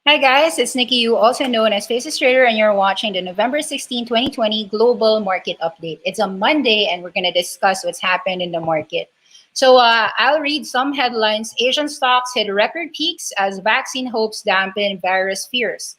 Hi guys, it's Nikki, you also known as Faces Trader, and you're watching the November 16, 2020 Global Market Update. It's a Monday, and we're going to discuss what's happened in the market. I'll read some headlines. Asian stocks hit record peaks as vaccine hopes dampen virus fears.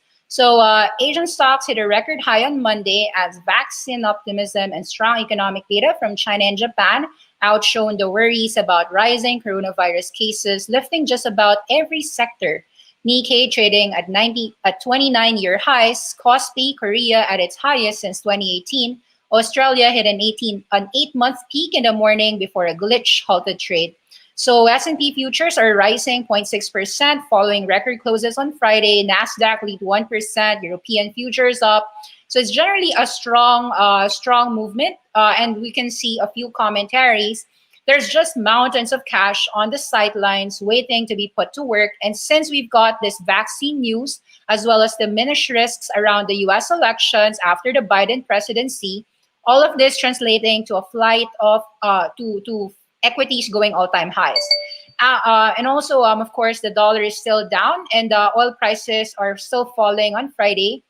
Asian stocks hit a record high on Monday as vaccine optimism and strong economic data from China and Japan outshone the worries about rising coronavirus cases, lifting just about every sector. Nikkei trading at 29-year highs, Kospi Korea at its highest since 2018. Australia hit an 8-month peak in the morning before a glitch halted trade. So S&P futures are rising 0.6% following record closes on Friday. Nasdaq lead 1%, European futures up. So it's generally a strong movement, and we can see a few commentaries. There's just mountains of cash on the sidelines waiting to be put to work. And since we've got this vaccine news, as well as diminished risks around the US elections after the Biden presidency, all of this translating to a flight of to equities going all-time highs. And also, of course, the dollar is still down and oil prices are still falling on Friday.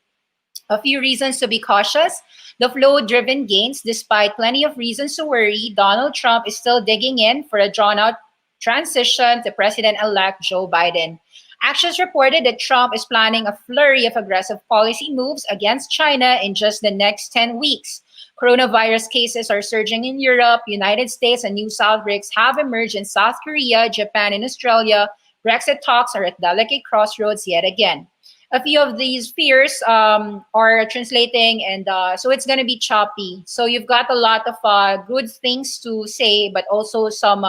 A few reasons to be cautious. The flow-driven gains, despite plenty of reasons to worry, Donald Trump is still digging in for a drawn-out transition to President-elect Joe Biden. Actions reported that Trump is planning a flurry of aggressive policy moves against China in just the next 10 weeks. Coronavirus cases are surging in Europe, United States, and news outbreaks have emerged in South Korea, Japan, and Australia. Brexit talks are at delicate crossroads yet again. A few of these fears are translating, and so it's going to be choppy. So you've got a lot of good things to say, but also some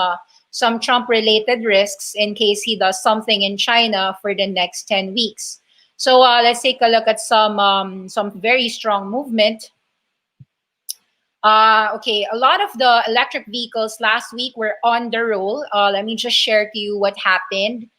Trump-related risks in case he does something in China for the next 10 weeks. So let's take a look at some very strong movement. Okay, a lot of the electric vehicles last week were on the roll. Let me just share to you what happened.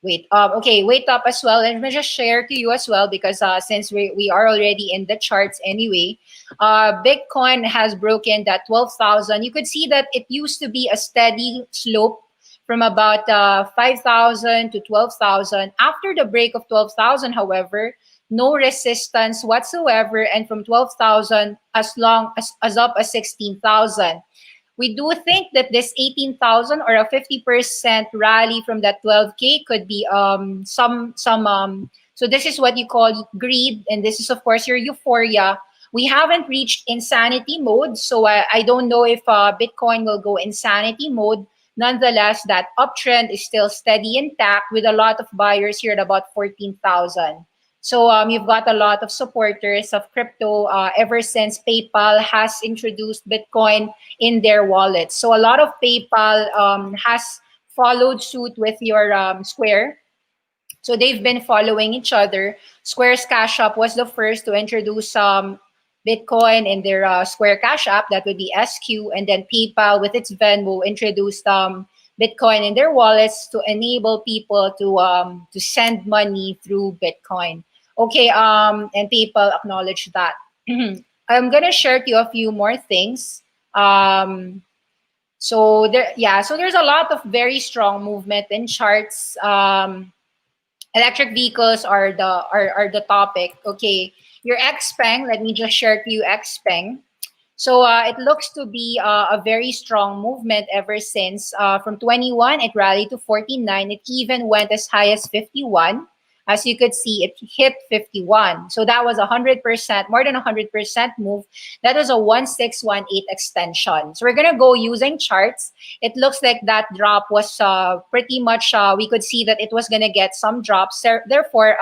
Wait, okay, wait up as well. Let me just share to you as well because since we are already in the charts anyway, Bitcoin has broken that 12,000. You could see that it used to be a steady slope from about 5,000 to 12,000. After the break of 12,000, however, no resistance whatsoever, and from 12,000 as up as 16,000. We do think that this 18,000 or a 50% rally from that 12K could be so this is what you call greed, and this is of course your euphoria. We haven't reached insanity mode, so I don't know if Bitcoin will go insanity mode. Nonetheless, that uptrend is still steady intact with a lot of buyers here at about 14,000. So you've got a lot of supporters of crypto ever since PayPal has introduced Bitcoin in their wallets. So a lot of PayPal has followed suit with your Square. So they've been following each other. Square's Cash App was the first to introduce Bitcoin in their Square Cash App. That would be SQ. And then PayPal with its Venmo introduced Bitcoin in their wallets to enable people to send money through Bitcoin. Okay, and PayPal acknowledge that. I'm gonna share to you a few more things. So there's a lot of very strong movement in charts. Electric vehicles are the topic. Okay, your XPeng. Let me just share to you XPeng. So it looks to be a very strong movement ever since. From 21, it rallied to 49. It even went as high as 51. As you could see, it hit 51. So that was 100%, more than 100% move. That was a 1618 extension. So we're going to go using charts. It looks like that drop was pretty much, we could see that it was going to get some drops. Therefore,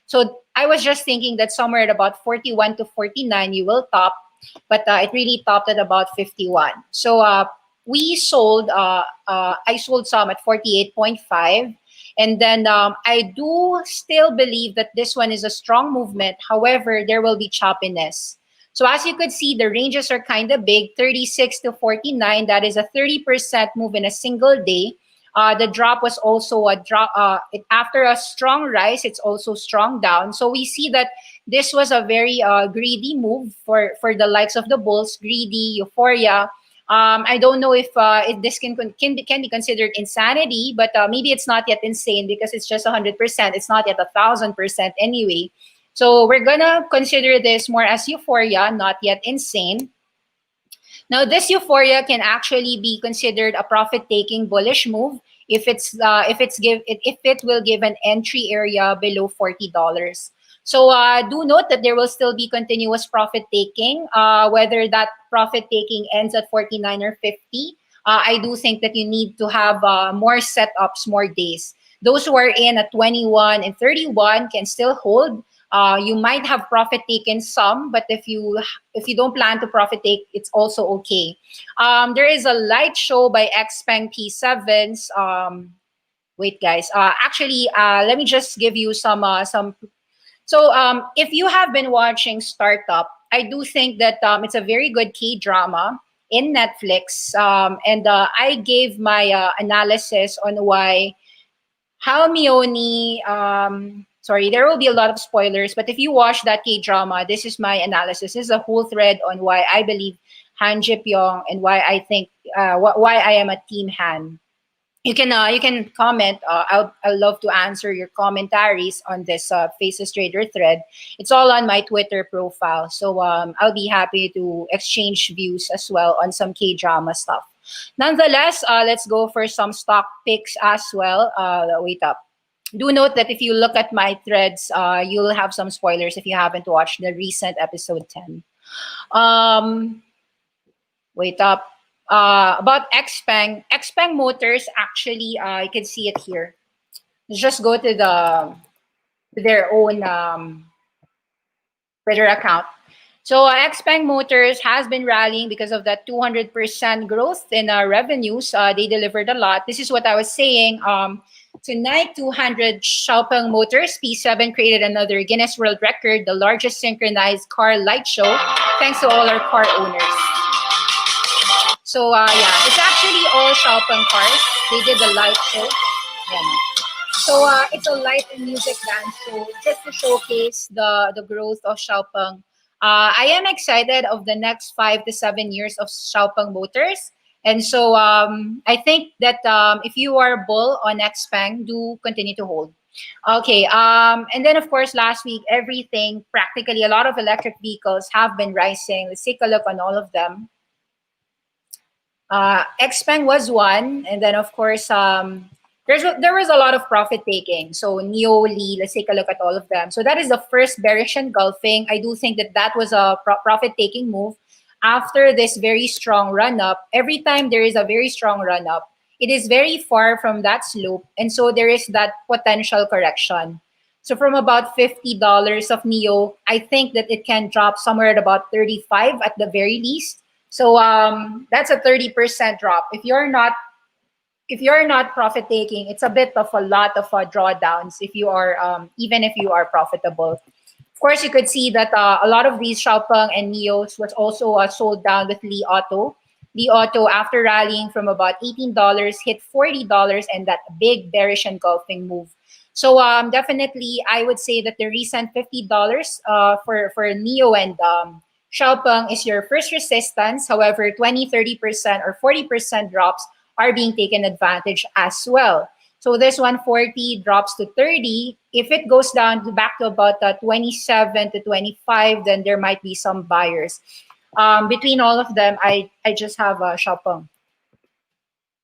so I was just thinking that somewhere at about 41 to 49, you will top. But it really topped at about 51. So we sold, I sold some at 48.5. And then I do still believe that this one is a strong movement. However, there will be choppiness. So as you could see, the ranges are kind of big, 36 to 49. That is a 30% move in a single day. The drop was also a drop. After a strong rise, it's also strong down. So we see that this was a very greedy move for the likes of the bulls, greedy, euphoria. I don't know if this can be considered insanity, but maybe it's not yet insane because it's just 100%. It's not yet 1,000% anyway. So we're gonna consider this more as euphoria, not yet insane. Now, this euphoria can actually be considered a profit-taking bullish move if it will give an entry area below $40. So do note that there will still be continuous profit taking, whether that profit taking ends at 49 or 50. I do think that you need to have more setups, more days. Those who are in at 21 and 31 can still hold. You might have profit taken some, but if you don't plan to profit take, it's also okay. There is a light show by Xpeng P7s. Wait, guys. Let me just give you some. So if you have been watching Startup, I do think that it's a very good K drama in Netflix, and I gave my analysis on why how Mioni, sorry, there will be a lot of spoilers, but if you watch that K-drama, this is my analysis. This is a whole thread on why I believe Han Ji Pyong and why I think, why I am a team Han. You can comment. I'll love to answer your commentaries on this Faces Trader thread. It's all on my Twitter profile, so I'll be happy to exchange views as well on some K drama stuff. Nonetheless, let's go for some stock picks as well. Wait up. Do note that if you look at my threads, you'll have some spoilers if you haven't watched the recent episode 10. Um, Wait up. About Xpeng Motors, actually, you can see it here. Just go to their own Twitter account. So Xpeng Motors has been rallying because of that 200% growth in revenues. They delivered a lot. This is what I was saying. Tonight, 200 Xiaopeng Motors P7 created another Guinness World Record, the largest synchronized car light show, thanks to all our car owners. So yeah, it's actually all Xiaopeng cars. They did the light show. Yeah. So it's a light and music dance show just to showcase the growth of Xiaopeng. I am excited of the next 5 to 7 years of Xiaopeng Motors. And so I think that if you are bull on Xpeng, do continue to hold. Okay, and then of course last week, everything, practically a lot of electric vehicles have been rising. Let's take a look on all of them. Xpeng was one, and then of course there was a lot of profit taking. So Neo, Lee, let's take a look at all of them. So that is the first bearish engulfing. I do think that that was a profit taking move after this very strong run up. Every time there is a very strong run up, it is very far from that slope, and so there is that potential correction. So from about $50 of Neo, I think that it can drop somewhere at about 35 at the very least. So that's a 30% drop. If you're not profit taking, it's a bit of a lot of drawdowns. If you are even if you are profitable, of course you could see that a lot of these Xiaopeng and Neos was also sold down with Li Auto. Li Auto, after rallying from about $18, hit $40, and that big bearish engulfing move. So definitely, I would say that the recent $50 for Neo and Xiaopeng is your first resistance. However, 20, 30%, or 40% drops are being taken advantage as well. So this 140 drops to 30. If it goes down back to about 27 to 25, then there might be some buyers. Between all of them, I just have Xiaopeng.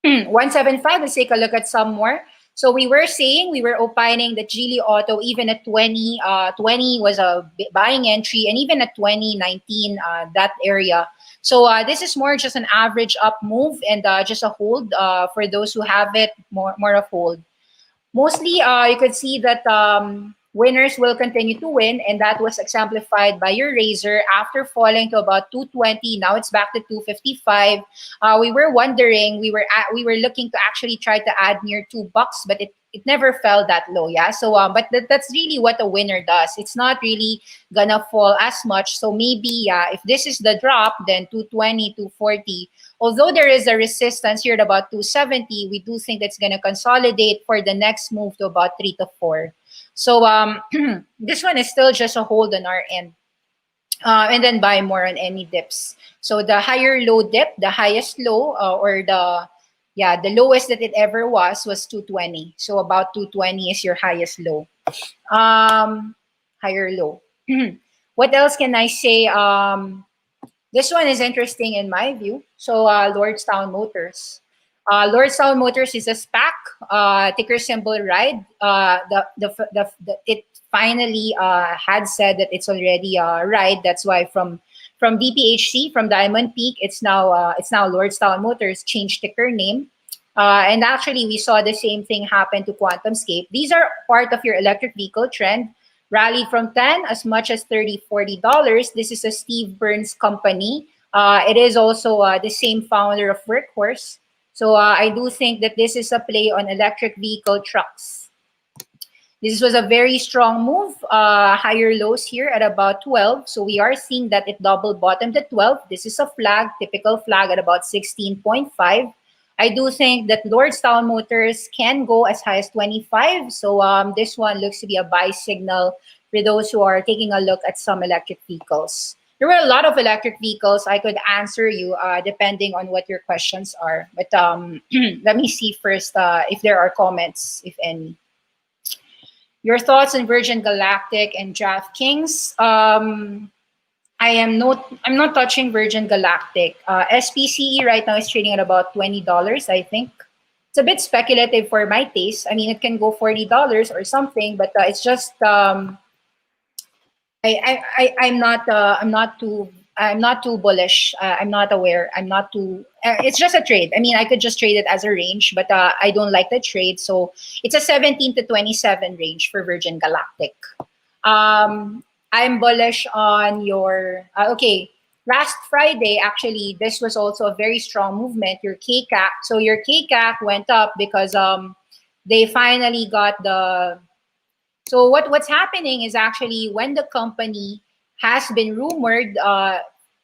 175, let's take a look at some more. So we were opining that Geely Auto, even at 20, 20 was a buying entry, and even at 2019, that area. So this is more just an average up move and just a hold for those who have it, more of hold. Mostly, you could see that winners will continue to win, and that was exemplified by your Razor after falling to about 220. Now it's back to 255. We were wondering, we were looking to actually try to add near $2, but it never fell that low. Yeah. So but that's really what a winner does. It's not really gonna fall as much. So maybe, yeah, if this is the drop, then 220, 240. Although there is a resistance here at about 270, we do think that's gonna consolidate for the next move to about 3 to 4. So this one is still just a hold on our end. and then buy more on any dips. So the higher low dip, the highest low, or the lowest that it ever was 220. So about 220 is your highest low. Higher low. What else can I say? This one is interesting in my view. So Lordstown Motors. Lordstown Motors is a SPAC, ticker symbol RIDE. It finally had said that it's already RIDE. That's why from DPHC, from Diamond Peak, it's now Lordstown Motors, changed ticker name. And actually, we saw the same thing happen to QuantumScape. These are part of your electric vehicle trend. Rallied from 10 as much as $30, $40. This is a Steve Burns company. It is also the same founder of Workhorse. So I do think that this is a play on electric vehicle trucks. This was a very strong move, higher lows here at about 12. So we are seeing that it double bottomed at 12. This is a flag, typical flag at about 16.5. I do think that Lordstown Motors can go as high as 25. So this one looks to be a buy signal for those who are taking a look at some electric vehicles. There were a lot of electric vehicles. I could answer you depending on what your questions are. But let me see first if there are comments, if any. Your thoughts on Virgin Galactic and DraftKings? I'm not touching Virgin Galactic. SPCE right now is trading at about $20, I think. It's a bit speculative for my taste. I mean, it can go $40 or something, but it's just I'm not too bullish. I'm not aware. I'm not too. It's just a trade. I mean, I could just trade it as a range, but I don't like the trade. So it's a 17 to 27 range for Virgin Galactic. I'm bullish on your. Okay, last Friday actually, this was also a very strong movement. Your KCAC. So your KCAC went up because they finally got the. So what's happening is actually when the company has been rumored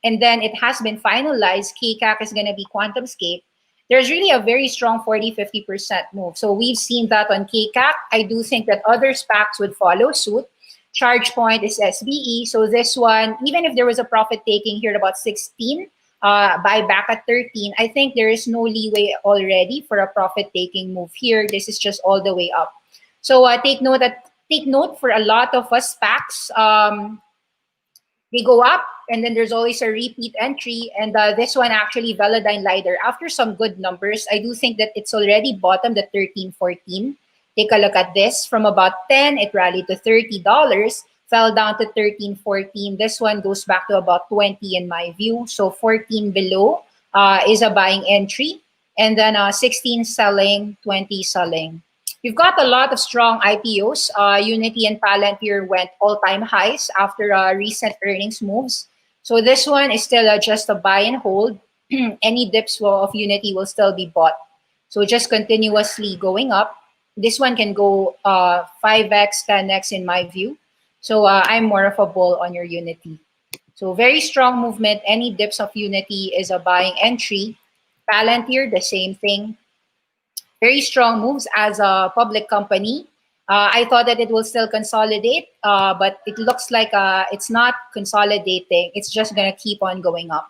and then it has been finalized, KCAC is going to be QuantumScape. There's really a very strong 40-50% move. So we've seen that on KCAC. I do think that other SPACs would follow suit. Charge point is SBE. So this one, even if there was a profit taking here at about 16, buy back at 13, I think there is no leeway already for a profit taking move here. This is just all the way up. So take note for a lot of us SPACs. They go up, and then there's always a repeat entry. And this one actually, Velodyne LiDAR, after some good numbers, I do think that it's already bottomed at 13, 14. Take a look at this. From about 10, it rallied to $30, fell down to 13, 14. This one goes back to about 20 in my view. So 14 below is a buying entry. And then 16 selling, 20 selling. You've got a lot of strong IPOs. Unity and Palantir went all-time highs after recent earnings moves. So this one is still just a buy and hold. Any dips of Unity will still be bought. So just continuously going up. This one can go 5x, 10x in my view. So I'm more of a bull on your Unity. So very strong movement. Any dips of Unity is a buying entry. Palantir, the same thing. Very strong moves as a public company. I thought that it will still consolidate, but it looks like it's not consolidating. It's just going to keep on going up.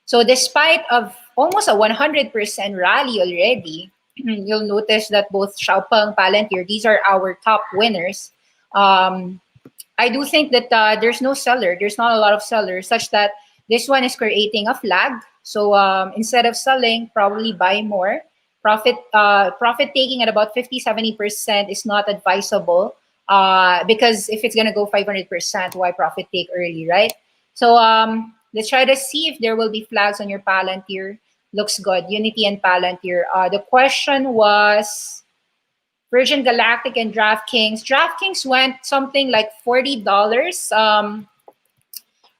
So despite of almost a 100% rally already, you'll notice that both Xiaopeng, Palantir, these are our top winners. I do think that there's no seller. There's not a lot of sellers, such that this one is creating a flag. So instead of selling, probably buy more. Profit taking at about 50-70% is not advisable because if it's going to go 500%, why profit take early, right? So let's try to see if there will be flags on your Palantir. Looks good. Unity and Palantir. The question was Virgin Galactic and DraftKings. DraftKings went something like $40.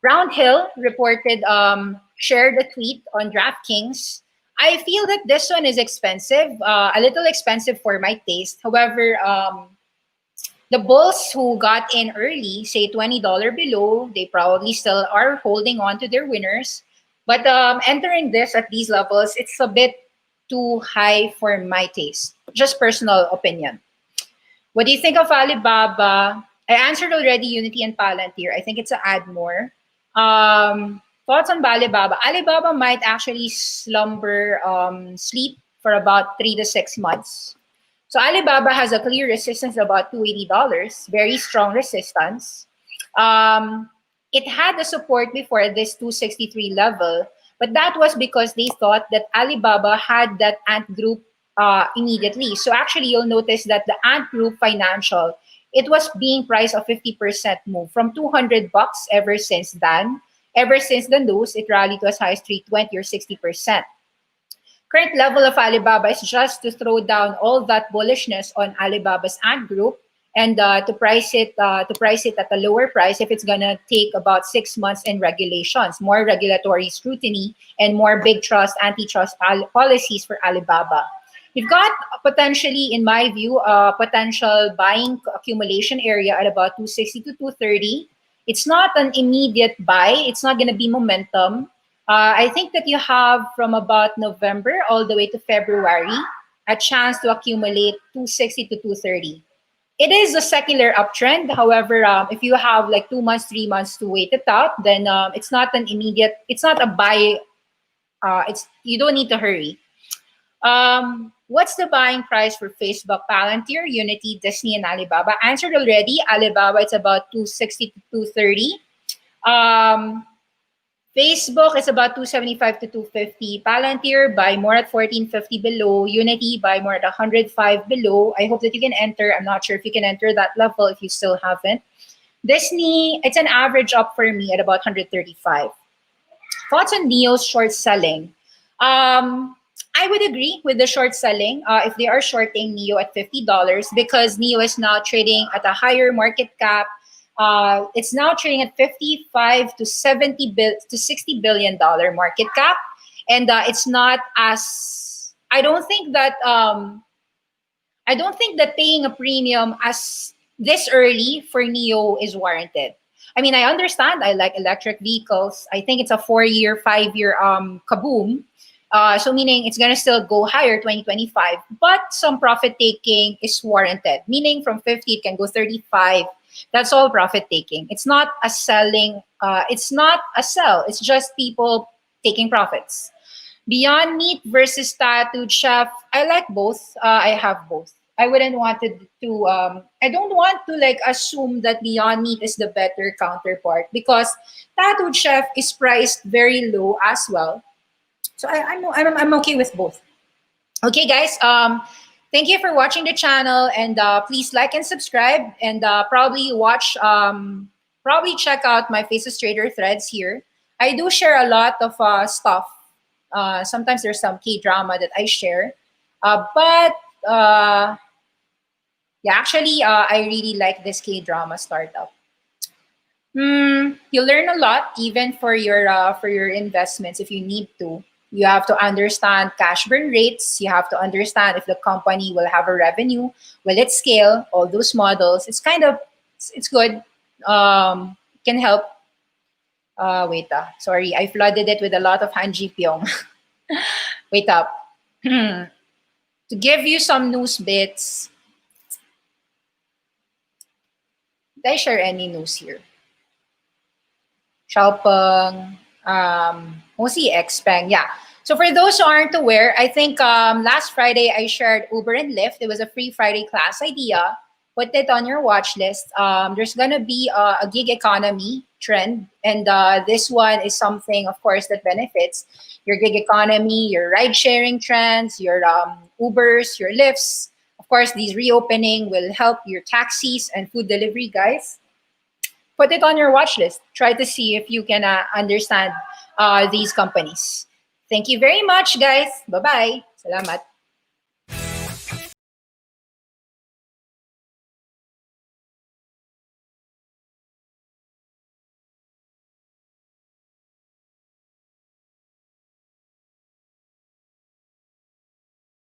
Roundhill reported, shared a tweet on DraftKings. I feel that this one is expensive, a little expensive for my taste. However, the bulls who got in early, say $20 below, they probably still are holding on to their winners. But entering this at these levels, it's a bit too high for my taste. Just personal opinion. What do you think of Alibaba? I answered already Unity and Palantir. I think it's a add more. Thoughts on Alibaba? Alibaba might actually sleep for about 3 to 6 months. So Alibaba has a clear resistance of about $280, very strong resistance. Um, it had the support before this 263 level, but that was because they thought that Alibaba had that Ant Group immediately. So actually, you'll notice that the Ant Group financial, it was being priced a 50% move from $200 ever since then. Ever since the news, it rallied to as high as 320 or 60%. Current level of Alibaba is just to throw down all that bullishness on Alibaba's Ant Group and to price it at a lower price if it's gonna take about 6 months in regulations, more regulatory scrutiny, and more big trust, antitrust policies for Alibaba. You've got potentially, in my view, a potential buying accumulation area at about 260 to 230. It's not an immediate buy. It's not going to be momentum. I think that you have from about November all the way to February a chance to accumulate 260 to 230. It is a secular uptrend. However, if you have like 2 months, 3 months to wait it out, then it's not an immediate, it's not a buy. You don't need to hurry. What's the buying price for Facebook, Palantir, Unity, Disney, and Alibaba? Answered already. Alibaba, it's about 260 to 230. Facebook is about 275 to 250. Palantir, buy more at 1450 below. Unity, buy more at 105 below. I hope that you can enter. I'm not sure if you can enter that level if you still haven't. Disney, it's an average up for me at about 135. Thoughts on Neo's short selling? I would agree with the short selling if they are shorting Neo at $50 because Neo is now trading at a higher market cap. It's now trading at 55 to 60 billion dollar market cap, and it's not as. I don't think that paying a premium as this early for Neo is warranted. I mean, I understand. I like electric vehicles. I think it's a 4-year, 5-year kaboom. So meaning it's gonna still go higher 2025, but some profit taking is warranted. Meaning from 50 it can go 35. That's all profit taking. It's not a selling. It's not a sell. It's just people taking profits. Beyond Meat versus Tattooed Chef. I like both. I have both. I wouldn't want to. I don't want to like assume that Beyond Meat is the better counterpart because Tattooed Chef is priced very low as well. So I'm okay with both. Okay, guys. Thank you for watching the channel, and please like and subscribe, and probably watch. Probably check out my Faces Trader threads here. I do share a lot of stuff. Sometimes there's some K-drama that I share, but yeah, actually, I really like this K-drama startup. You learn a lot even for your investments if you need to. You have to understand cash burn rates. You have to understand if the company will have a revenue, will it scale, all those models. It's kind of, it's good. Can help. Wait, sorry, I flooded it with a lot of Hanji Pyong. Wait up. To give you some news bits. Did I share any news here? Xiaopeng, mostly Xpeng, yeah. So for those who aren't aware, I think last Friday I shared Uber and Lyft. It was a free Friday class idea. Put it on your watch list. There's gonna be a gig economy trend, and this one is something, of course, that benefits your gig economy, your ride sharing trends, your Ubers, your Lyfts. Of course, these reopening will help your taxis and food delivery guys. Put it on your watch list. Try to see if you can understand these companies. Thank you very much, guys. Bye-bye. Salamat.